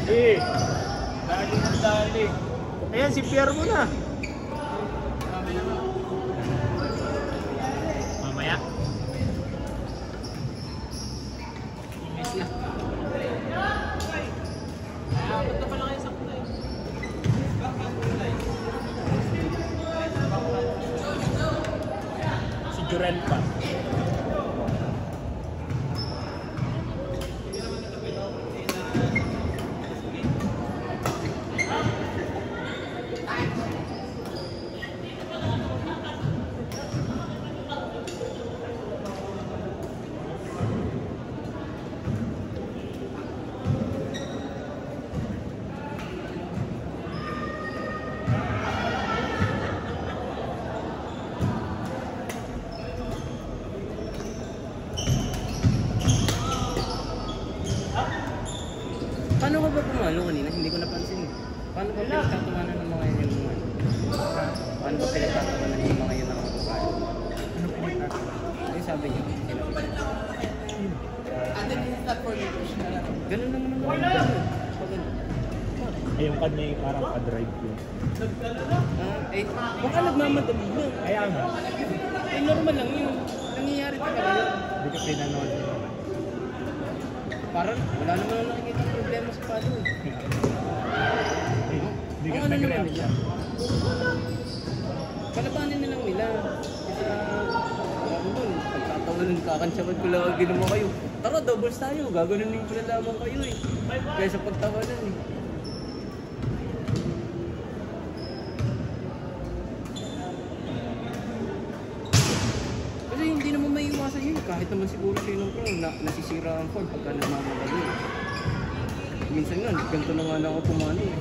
Eh, dali na dali. Ayan, si Pierre mo na. Mamaya. Miss na. Ba't na pala kayo sa kulay? Si Jurel pa. Paano ka ba pumalo kanina? Hindi ko napansin. Paano ba pinagtatawanan ng mga yun yung ano? Paano ba pinagtatawanan ng mga yun ng mga pupalo? Ano pinagtatawanan? Yung sabi niyo, ganun lang naman. Ay, yung kanya yung parang pa-drive yun. Baka nagmamadali lang. Kaya nga. Normal lang yun. Nangyayari talaga yun. Hindi ka pinanood yun. Parang wala naman ang nakikita problema sa palo. Hindi ka nag-react siya. Palabanin na lang nila. Kasi pagtatawanan kakansyapan ko lang ginawa kayo. Tara, doubles tayo. Gaganunin ko na lamang kayo eh. Kaya sa pagtawanan eh. Kasi hindi naman may iwasan yun. Kahit naman siguro siya yung pro na nasisira ang phone pagka nagmamadali. Minsan nga, ganito na nga na ako pumano eh.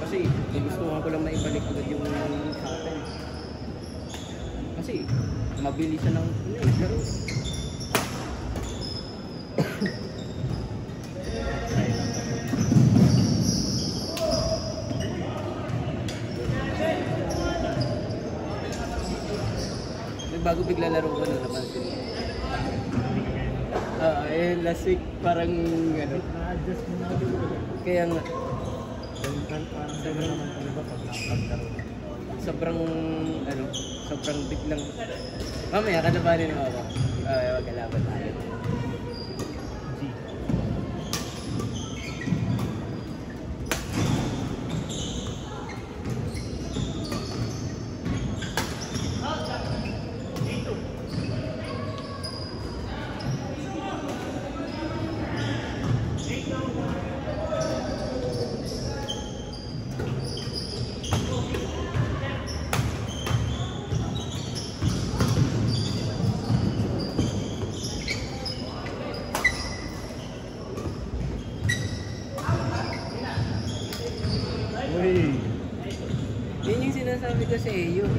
Kasi gusto nga ko lang maibalik agad yung sa akin. Kasi mabilis siya ng laro. Bago bigla laro ko na napansin mo. Last week parang ano. Na-adjust mo na. Kaya nga. Parang sa'yo naman talaga pag nakakalaro. Sobrang biglang. Mamaya, kalabanin mo ako. Wag kalaban tayo. Yun yung sinasabi ko sa iyo.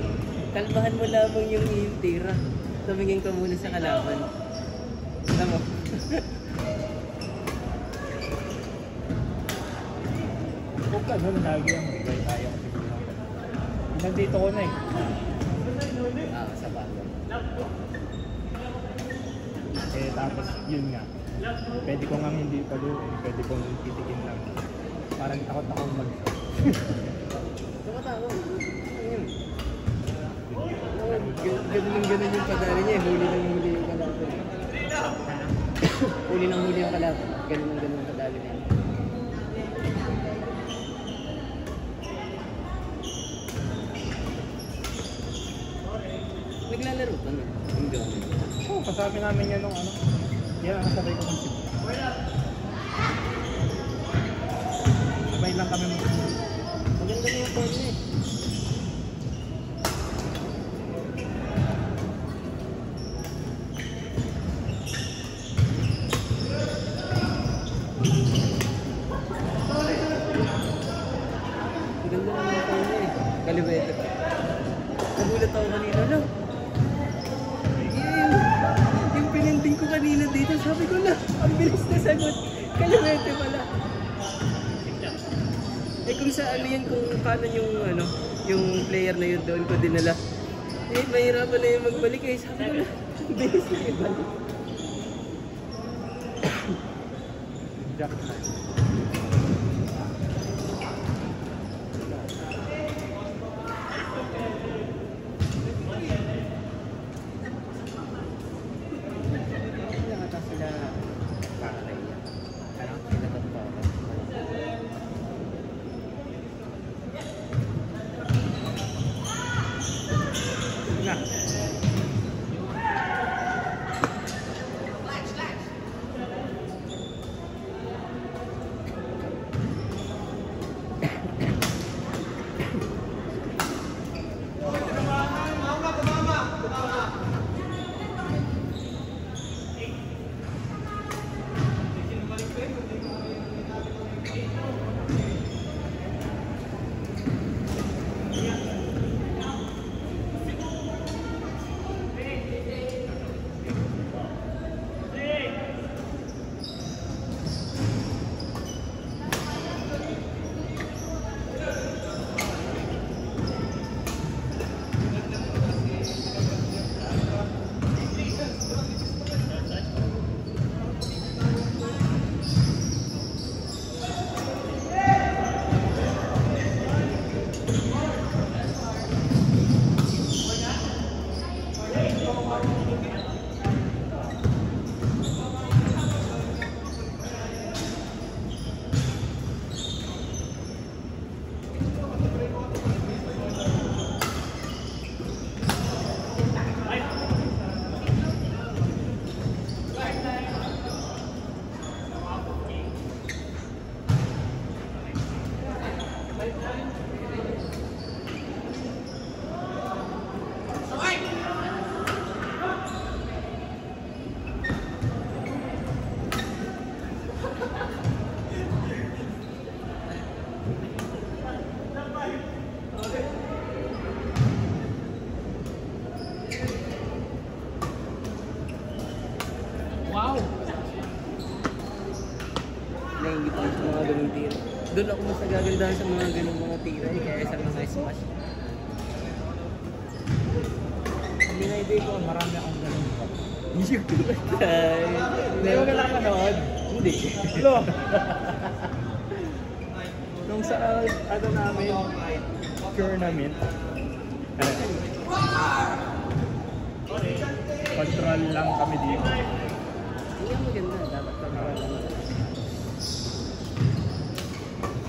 Kalmahan mo lamang yung iyong tira. Tumingin ka muna sa kalaban. Alam mo? Huwag ka nun, lagi ang bigay tayo kasi siguro. Nandito ko na eh. Sa bago. Eh tapos yun nga. Pwede ko nga hindi paluin, pwede kong titikin lang. Parang takot akong Tumatawag. Ganun yung padali niya. Huli ng huli yung kalaban. Huli ng huli yung kalaban. Ganun yung padali niya. Naglalaro ka na. Oo, kasabi namin yan nung ano. Yan ang kasabay ko ng Cebu. Sabay lang kami mo. Maganda na yung phone niya eh. Maganda na yung phone niya eh. Kaliwete. Nagulat ako kanina lang. Yung pininding ko kanina dito, sabi ko na, ang bilis na sagot. Kaliwete pala. Eh kung sa ano yan, kung kanan yung ano, yung player na yun doon ko dinala. Eh mahirapan na yung magbalik eh. Sabi ko na, bilis na ibalik. Jackman. Nakata sila para na iyan. Ano? Sila totoo. Na. Wow! Naingit ako sa mga ganung tira. Doon ako mas nagagandahan sa mga ganung mga tira kaya sa mga smash. Hindi na idea ko, marami akong ganun. Hindi mo lang manood? Hindi. Lo! Nung sa ano namin, tournament, control lang kami dito. Hindi ang maganda. Dapat kami lang.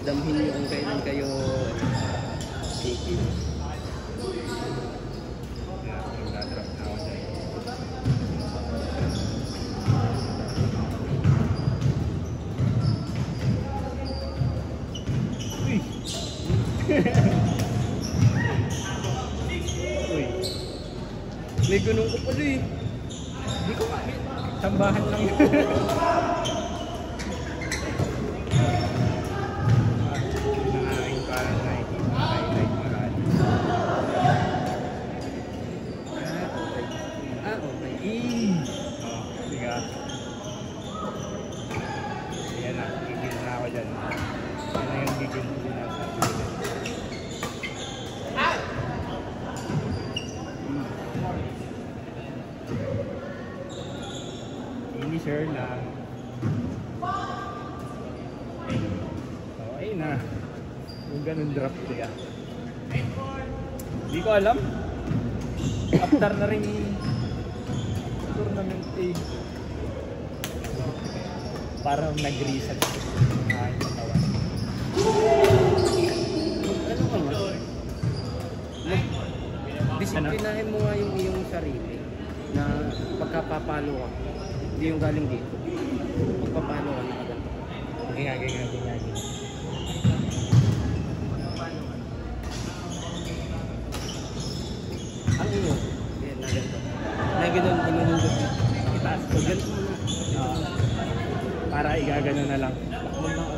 Damhin nyo kung kailan kayo kikin. Nagdadrop na ako dyan. Uy! Uy! May ganun ko pala eh. Hindi ko nga. Tambahan lang yun. Nangaking parang nakikita. Highlight marami. Okay. Sige ka. Ayan na. Gigil na ako dyan. Yan na yung gigil ko din ako sa gilid. Finisher lang. Okay na. Yung ganun drop siya. Hindi ko alam. After na rin tournament eh. Parang nag-reset yung katawan. Ano ka man? Disiplinahin mo nga yung iyong sarili na pagkapapalo ka. Hindi yung galing dito. Pagpapalo ka na agad. Gingaging. Ang iyo. Yan, na ganito. Na ganun, inuhundot mo. Itaas ko. Ganito mo na. Para igagano na lang. Takbo na ako.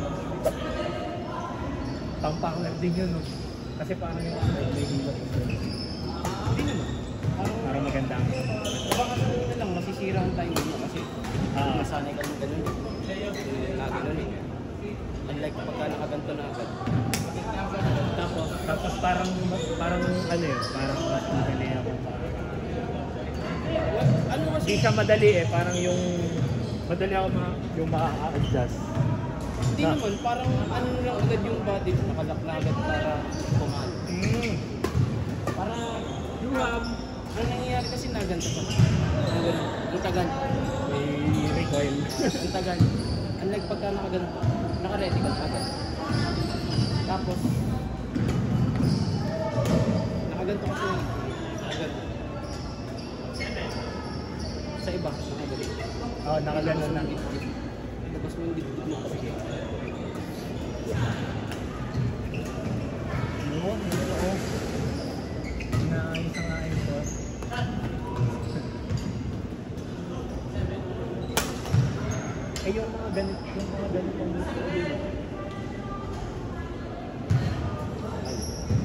Pang-power din yun. No? Kasi parang yung may hilot. Hindi naman. Parang maganda. Baka ganun na lang, masisira ang timing mo kasi nasanay ka ng ganun. Na ganun eh. Unlike pagka nakaganto na agad. Tapos parang ano yun, parang mas madali ako. Ano mas Hindi siya madali eh, parang yung madali ako yung ma-adjust. Hindi naman, parang ano lang agad yung body, nakalak na agad para kumano. Para, ang nangyayari kasi naganto pa. Ang tagal. May recoil. Ang tagal. Unlike pagka nakaganto, naka-ready ka agad. Tapos, nakaganto kasi agad. Sa iba, nakagalit. Oo, nakaganon na. Labas mo yung dibdib mo kasi. Oo, oo. Inaayos ang ayos ko. Eh, yung mga ganitong gusto ko din.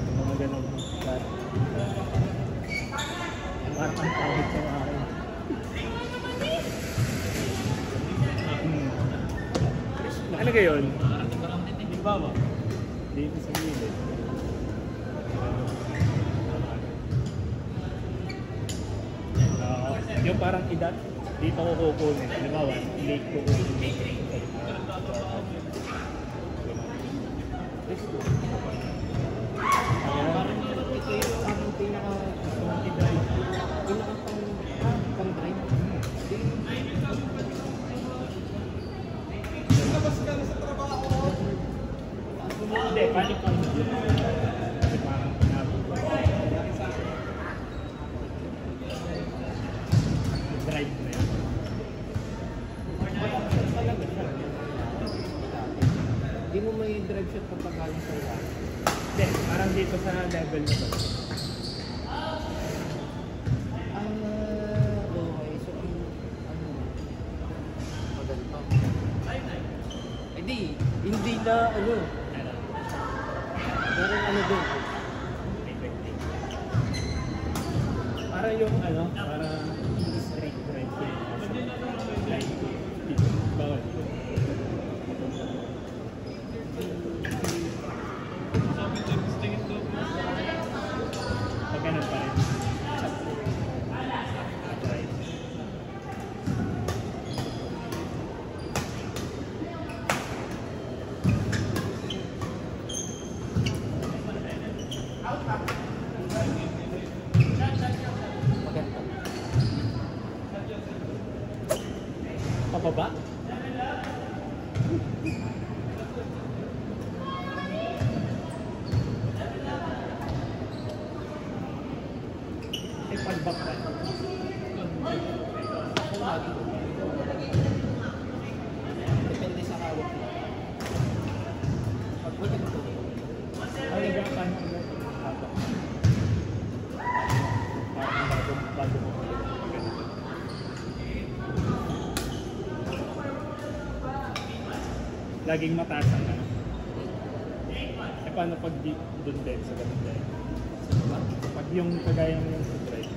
Yung mga ganitong cut. Parang ang tawag sa akin. Ano gayon? Dito sa gilid. Yung parang idat, dito ko kukunin. Halimbawa, late ko kukunin. Parang ito yung aming pinaka-drive. Pinaka-pang-drive. Hindi, panik ko. Kasi parang pinapos. Drive na yun. Hindi mo may drive shot kapag galing sa ilan. Hindi, parang dito sa level na to. Okay. So, ano? Maganda. Hindi na, ano. Parang ano doon. Para yung ano, para straight drive ko. Like, dito, bawal. Pag ganun pa rin. Drive. Maganda. Pababa? Eh, pag-back ka. Ako lagi. Depende sa hawak mo. Pag maganda. Ano ba ang paano ko habak? Parang bago mo. Laging mataas ang ano. Eh, paano pag doon din sa ganun din? Pag yung kagaya mo yung sa drive.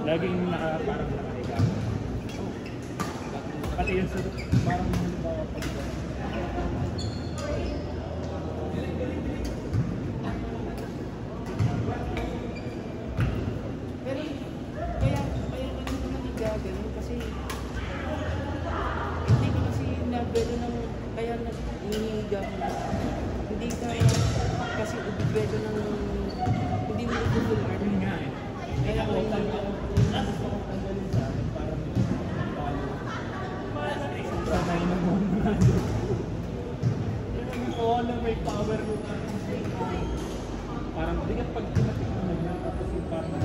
Laging parang nakahiga. Pati yun sa parang halimbawa pag Pero, kaya ganun naniga, ganun kasi hindi ka kasi nabelo ng, kaya naniniga ka. Hindi ka kasi ubibelo ng, hindi mo itutular. yun nga eh. Kaya Ako, may gusto ko tanggalin sa akin parang sanay na mo na. Oo na may power mo. Parang di ka pag tinatik mo na tapos yung parang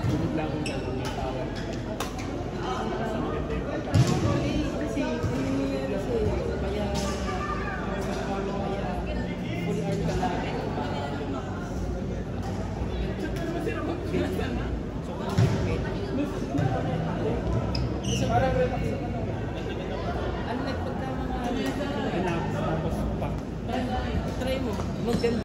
sunod lang yung gano'n may power. Tapos ang ganda yung pagkakaroon. kasi kaya fully armed ka na. So, Parang relax